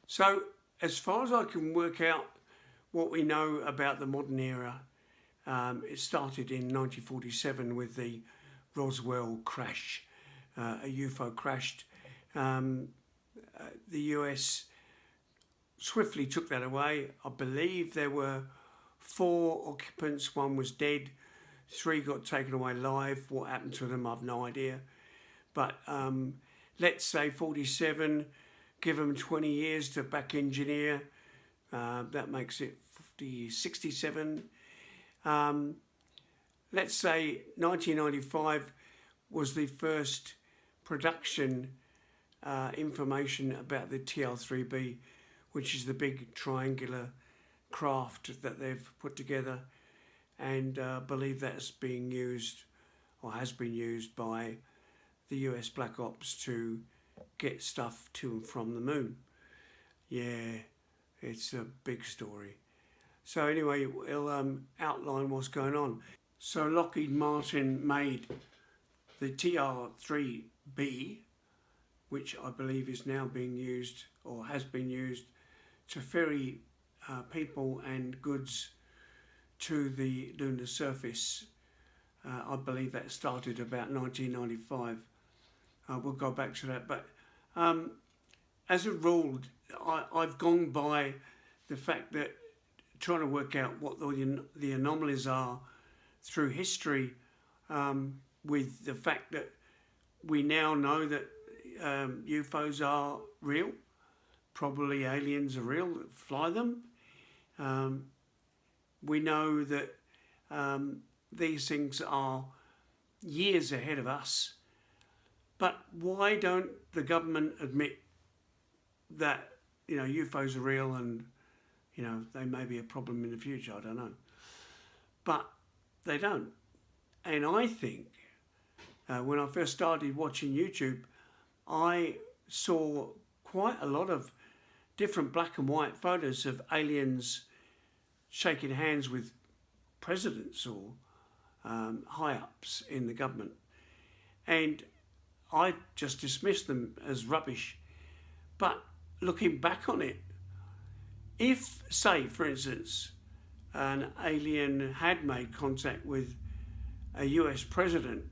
So as far as I can work out what we know about the modern era, it started in 1947 with the Roswell crash. A UFO crashed. The US swiftly took that away. I believe there were 4 occupants, 1 was dead, 3 got taken away live. What happened to them, I've no idea. But let's say 47, give them 20 years to back engineer. That makes it 67. Let's say 1995 was the first production information about the TL3B, which is the big triangular craft that they've put together, and believe that's being used or has been used by the US Black Ops to get stuff to and from the moon. Yeah, it's a big story. So anyway, we'll outline what's going on. So Lockheed Martin made the TR-3B, which I believe is now being used or has been used to ferry people and goods to the lunar surface. I believe that started about 1995. We'll go back to that. But as a rule, I've gone by the fact that trying to work out what the anomalies are through history, with the fact that we now know that UFOs are real, probably aliens are real that fly them. We know that these things are years ahead of us, but why don't the government admit that, you know, UFOs are real and, you know, they may be a problem in the future? I don't know, but they don't. And I think when I first started watching YouTube, I saw quite a lot of different black and white photos of aliens shaking hands with presidents or high-ups in the government. And I just dismissed them as rubbish. But looking back on it, if, say, for instance, an alien had made contact with a US president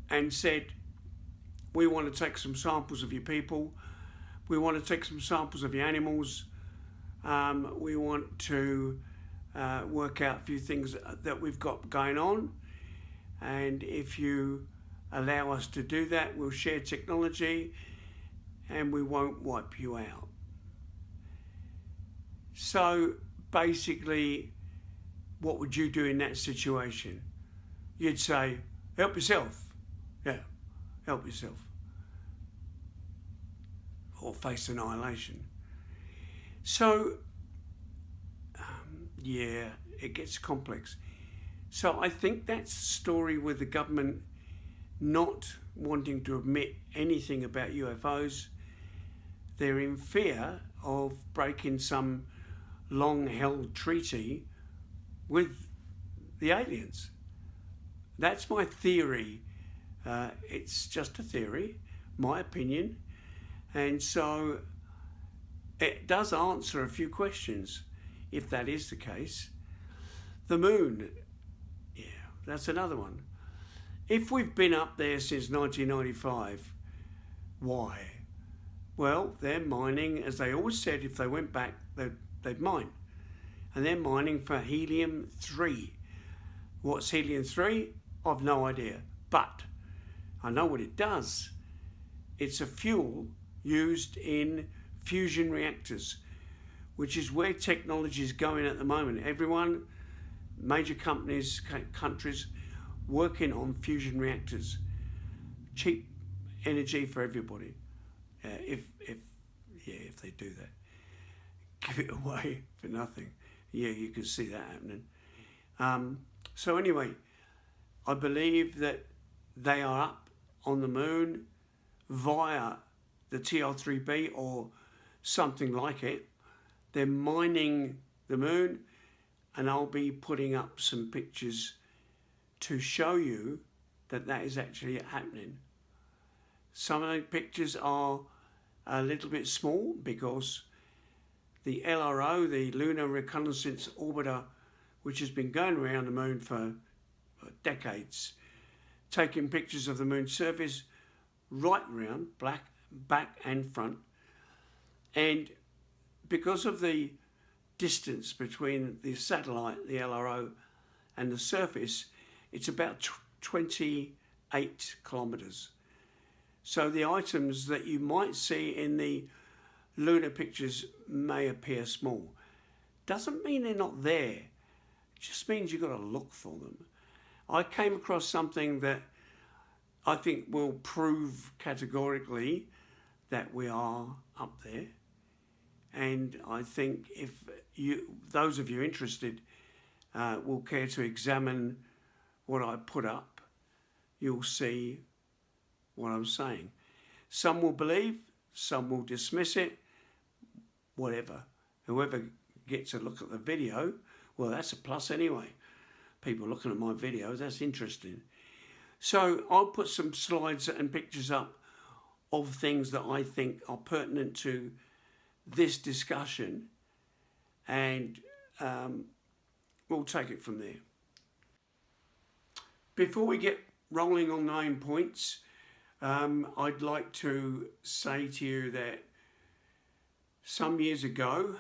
and said, we want to take some samples of your people, we want to take some samples of your animals, we want to work out a few things that we've got going on, and if you allow us to do that, we'll share technology and we won't wipe you out. So basically, what would you do in that situation? You'd say, help yourself. Yeah, help yourself. Or face annihilation. So, yeah, it gets complex. So I think that's the story with the government not wanting to admit anything about UFOs. They're in fear of breaking some long-held treaty with the aliens. That's my theory. It's just a theory, my opinion. And so it does answer a few questions, if that is the case. The moon, yeah, that's another one. If we've been up there since 1995, why? Well, they're mining, as they always said, if they went back, they'd mine. And they're mining for helium-3. What's helium-3? I've no idea. But I know what it does. It's a fuel used in fusion reactors, which is where technology is going at the moment. Everyone, major companies, countries, working on fusion reactors. Cheap energy for everybody. If they do that. Give it away for nothing. Yeah, you can see that happening. So anyway, I believe that they are up on the moon via the TL3B or something like it. They're mining the moon, and I'll be putting up some pictures to show you that that is actually happening. Some of the pictures are a little bit small because the LRO, the Lunar Reconnaissance Orbiter, which has been going around the moon for decades, taking pictures of the moon's surface right round, back and front. And because of the distance between the satellite, the LRO, and the surface, it's about 28 kilometres. So the items that you might see in the lunar pictures may appear small. Doesn't mean they're not there. It just means you've got to look for them. I came across something that I think will prove categorically that we are up there. And I think if those of you interested will care to examine what I put up, you'll see what I'm saying. Some will believe, some will dismiss it, whatever. Whoever gets a look at the video, well, that's a plus anyway. People looking at my videos, that's interesting. So I'll put some slides and pictures up of things that I think are pertinent to this discussion, and we'll take it from there. Before we get rolling on the main points, I'd like to say to you that some years ago,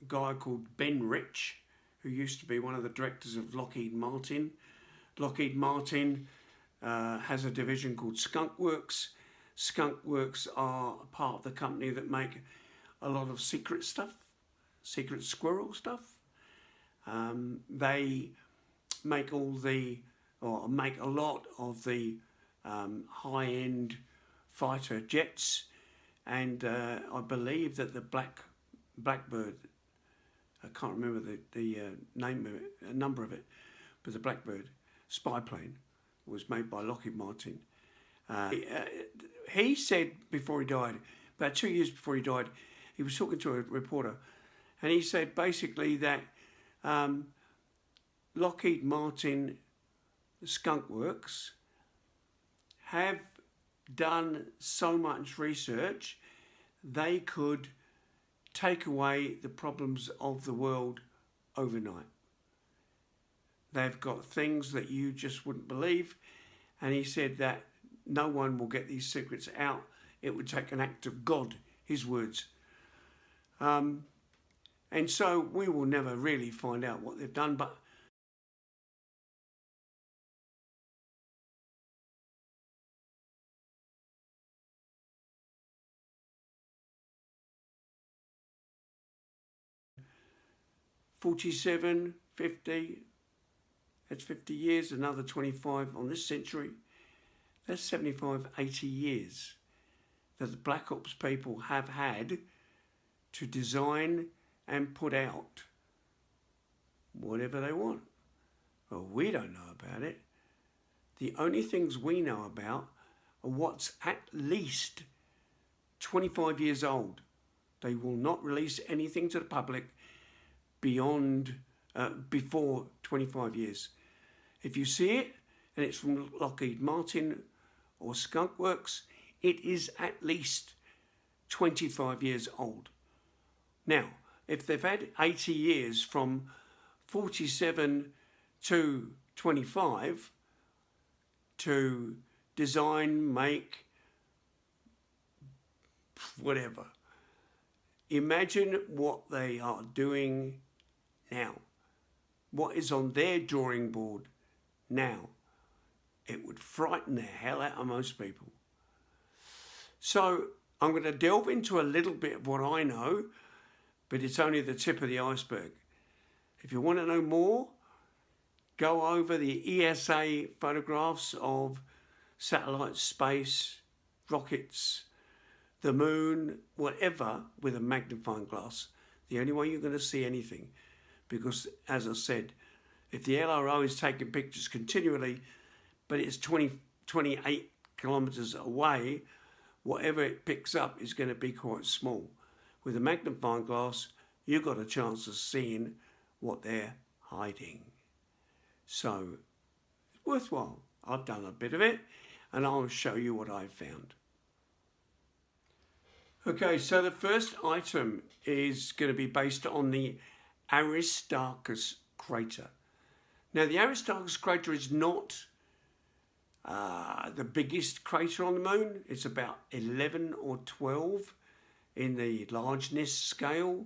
a guy called Ben Rich, who used to be one of the directors of Lockheed Martin has a division called Skunk Works. Skunk Works are a part of the company that make a lot of secret stuff, secret squirrel stuff. They make make a lot of the high-end fighter jets, and I believe that the Blackbird, I can't remember the name of it, number of it, but the Blackbird spy plane was made by Lockheed Martin. He said before he died, about 2 years before he died, he was talking to a reporter, and he said basically that Lockheed Martin Skunk Works have done so much research they could take away the problems of the world overnight. They've got things that you just wouldn't believe, and he said that no one will get these secrets out. It would take an act of God, his words. And so we will never really find out what they've done, but $47, $50, that's 50 years, another 25 on this century. That's 75, 80 years that the Black Ops people have had to design and put out whatever they want. Well, we don't know about it. The only things we know about are what's at least 25 years old. They will not release anything to the public before 25 years. If you see it and it's from Lockheed Martin or Skunk Works, it is at least 25 years old. Now, if they've had 80 years from 47 to 25 to design, make, whatever, imagine what they are doing now. What is on their drawing board now? It would frighten the hell out of most people. So I'm going to delve into a little bit of what I know, but it's only the tip of the iceberg. If you want to know more, go over the ESA photographs of satellites, space, rockets, the moon, whatever, with a magnifying glass. The only way you're going to see anything, because as I said, if the LRO is taking pictures continually, but it's 28 kilometres away, whatever it picks up is going to be quite small. With a magnifying glass, you've got a chance of seeing what they're hiding. So, it's worthwhile. I've done a bit of it, and I'll show you what I've found. Okay, so the first item is going to be based on the Aristarchus Crater. Now, the Aristarchus Crater is not the biggest crater on the moon. It's about 11 or 12 in the largeness scale,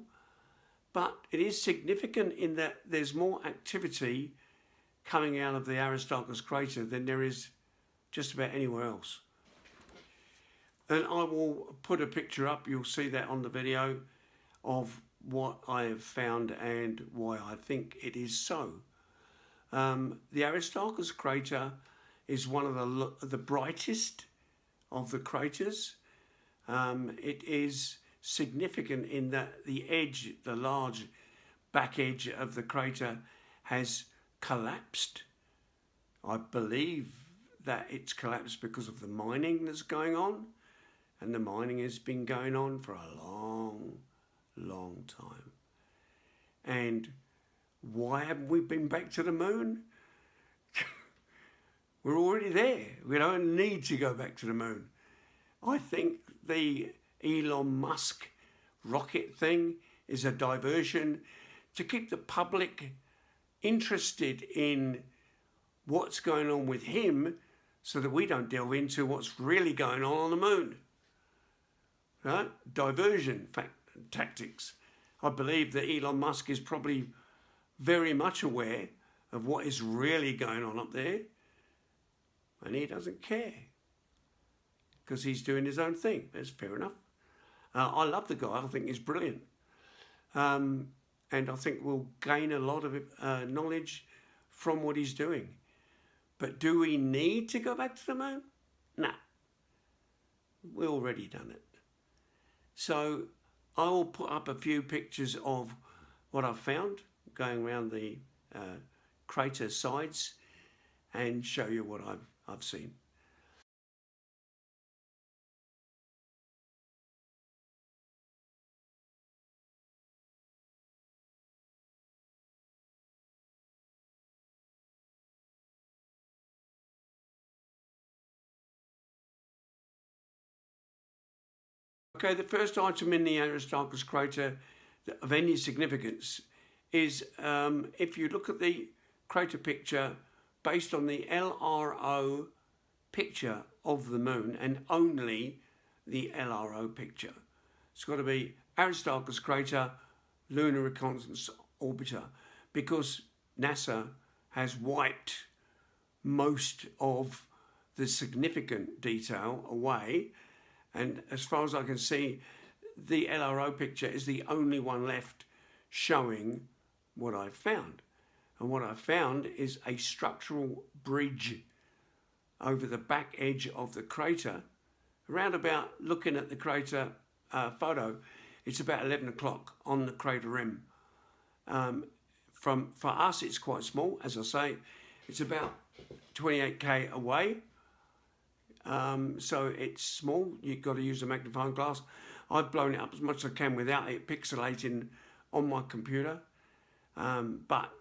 but it is significant in that there's more activity coming out of the Aristarchus Crater than there is just about anywhere else. And I will put a picture up, you'll see that on the video, of what I have found and why I think it is so. The Aristarchus Crater is one of the brightest of the craters. It is significant in that the edge, the large back edge of the crater has collapsed. I believe that it's collapsed because of the mining that's going on, and the mining has been going on for a long time. And why haven't we been back to the moon? We're already there. We don't need to go back to the moon. I think the Elon Musk rocket thing is a diversion to keep the public interested in what's going on with him so that we don't delve into what's really going on the moon. Right? Diversion tactics. I believe that Elon Musk is probably very much aware of what is really going on up there, and he doesn't care because he's doing his own thing. That's fair enough. I love the guy. I think he's brilliant. And I think we'll gain a lot of knowledge from what he's doing. But do we need to go back to the moon? Nah. We've already done it. So I will put up a few pictures of what I've found going around the crater sides and show you what I've seen. Okay, the first item in the Aristarchus Crater of any significance is if you look at the crater picture based on the LRO picture of the moon, and only the LRO picture. It's got to be Aristarchus Crater Lunar Reconnaissance Orbiter, because NASA has wiped most of the significant detail away. And as far as I can see, the LRO picture is the only one left showing what I've found. And what I've found is a structural bridge over the back edge of the crater. Around about, looking at the crater photo, it's about 11 o'clock on the crater rim. For us, it's quite small. As I say, it's about 28k away. So it's small. You've got to use a magnifying glass. I've blown it up as much as I can without it pixelating on my computer. But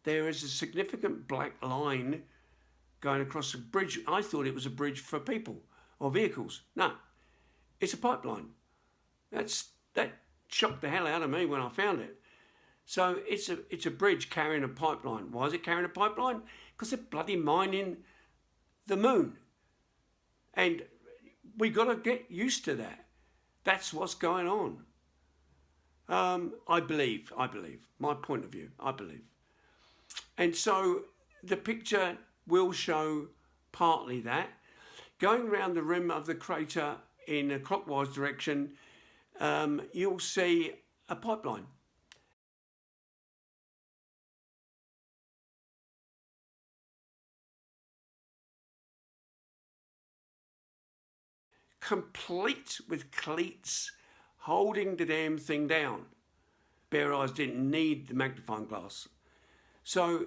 there is a significant black line going across the bridge. I thought it was a bridge for people or vehicles. No, it's a pipeline. That shocked the hell out of me when I found it. So it's a bridge carrying a pipeline. Why is it carrying a pipeline? Because they're bloody mining the moon. And we got to get used to that. That's what's going on. I believe, my point of view, I believe. And so the picture will show partly that. Going around the rim of the crater in a clockwise direction, you'll see a pipeline. Complete with cleats holding the damn thing down. Bare Eyes didn't need the magnifying glass. So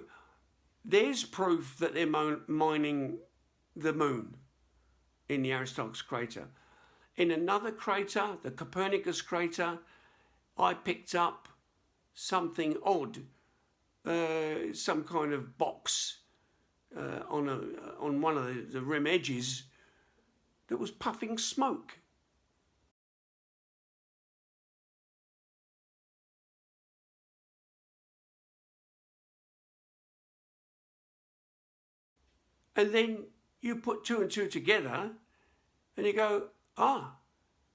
there's proof that they're mining the moon in the Aristarchus Crater. In another crater, the Copernicus Crater, I picked up something odd, some kind of box on one of the rim edges that was puffing smoke. And then you put two and two together and you go, oh,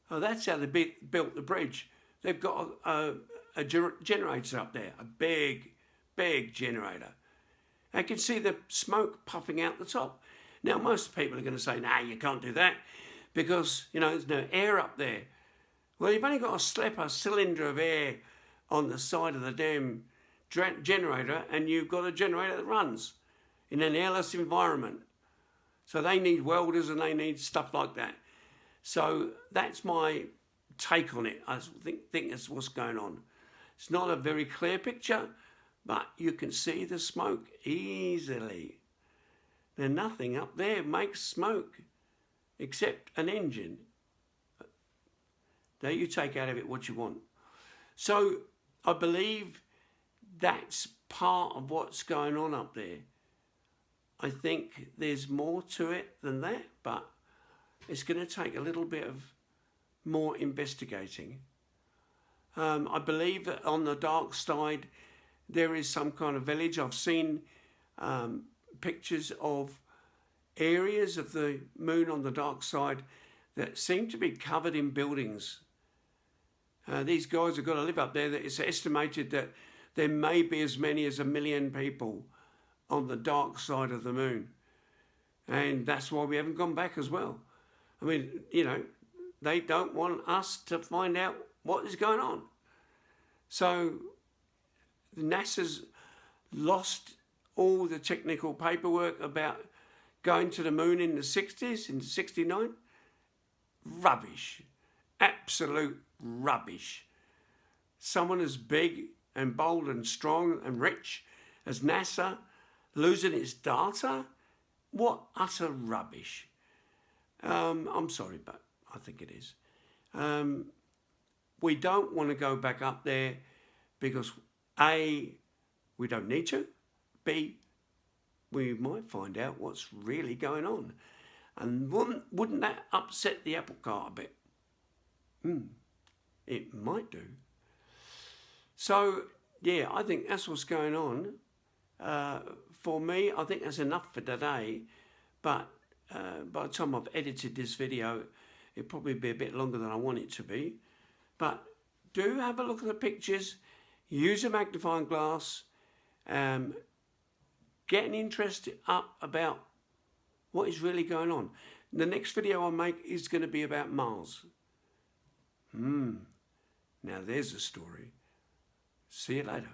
that's how they built the bridge. They've got a generator up there, a big generator. I can see the smoke puffing out the top. Now, most people are going to say, nah, you can't do that because, there's no air up there. Well, you've only got to slap a cylinder of air on the side of the damn generator and you've got a generator that runs in an airless environment. So they need welders and they need stuff like that. So that's my take on it. I think that's what's going on. It's not a very clear picture, but you can see the smoke easily. Now, nothing up there makes smoke except an engine. Now, you take out of it what you want. So I believe that's part of what's going on up there. I think there's more to it than that, but it's going to take a little bit of more investigating. I believe that on the dark side there is some kind of village. I've seen pictures of areas of the moon on the dark side that seem to be covered in buildings. These guys have got to live up there. It's estimated that there may be as many as 1 million people on the dark side of the moon. And that's why we haven't gone back as well. I mean, they don't want us to find out what is going on. So NASA's lost all the technical paperwork about going to the moon in the 60s, in 69. Rubbish. Absolute rubbish. Someone as big and bold and strong and rich as NASA losing its data? What utter rubbish. I'm sorry, but I think it is. We don't want to go back up there because A, we don't need to. B, we might find out what's really going on. And wouldn't that upset the apple cart a bit? It might do. So, yeah, I think that's what's going on. For me, I think that's enough for today. But by the time I've edited this video, it'll probably be a bit longer than I want it to be. But do have a look at the pictures. Use a magnifying glass. Get an interest up about what is really going on. The next video I make is going to be about Mars. Now there's a story. See you later.